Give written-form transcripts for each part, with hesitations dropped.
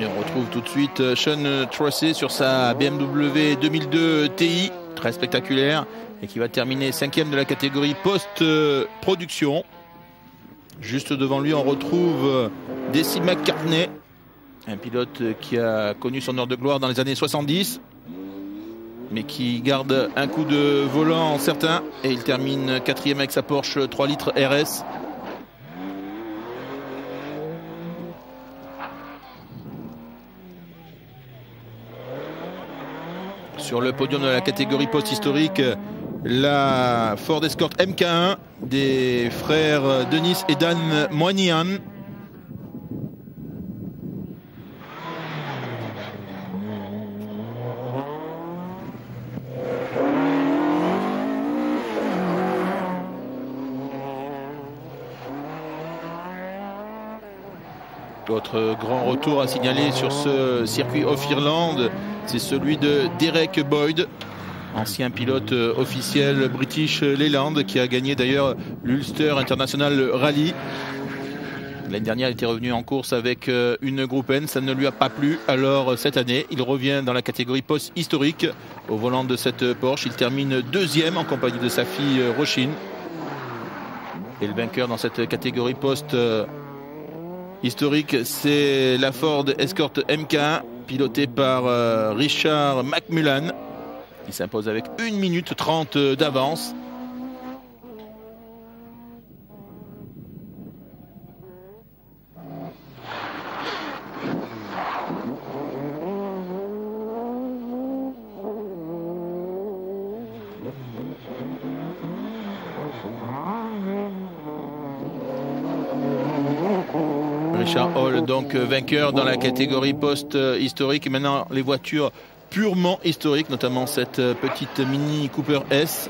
Et on retrouve tout de suite Sean Trussey sur sa BMW 2002 Ti, très spectaculaire, et qui va terminer 5e de la catégorie post-production. Juste devant lui, on retrouve Desi McCartney, un pilote qui a connu son heure de gloire dans les années 70, mais qui garde un coup de volant certain, et il termine 4e avec sa Porsche 3 litres RS. Sur le podium de la catégorie post-historique, la Ford Escort MK1 des frères Denis et Dan Moynihan. Autre grand retour à signaler sur ce circuit Off-Irlande, c'est celui de Derek Boyd, ancien pilote officiel British Leyland, qui a gagné d'ailleurs l'Ulster International Rally. L'année dernière, il était revenu en course avec une Groupe N, ça ne lui a pas plu. Alors cette année, il revient dans la catégorie post-historique au volant de cette Porsche. Il termine 2e en compagnie de sa fille Roisin. Et le vainqueur dans cette catégorie post-historique, c'est la Ford Escort MK1, pilotée par Richard McMullan, qui s'impose avec 1 minute 30 d'avance. Richard Hall, donc vainqueur dans la catégorie post-historique. Et maintenant, les voitures purement historiques, notamment cette petite Mini Cooper S,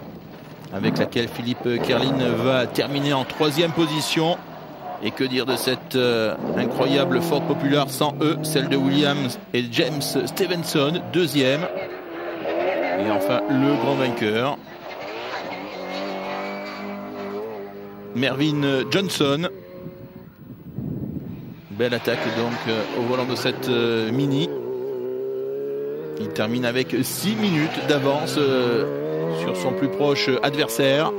avec laquelle Philippe Kerlin va terminer en 3e position. Et que dire de cette incroyable Ford Popular 100E, celle de Williams et James Stevenson, 2e. Et enfin, le grand vainqueur, Mervyn Johnson. Belle attaque donc au volant de cette Mini. Il termine avec 6 minutes d'avance sur son plus proche adversaire.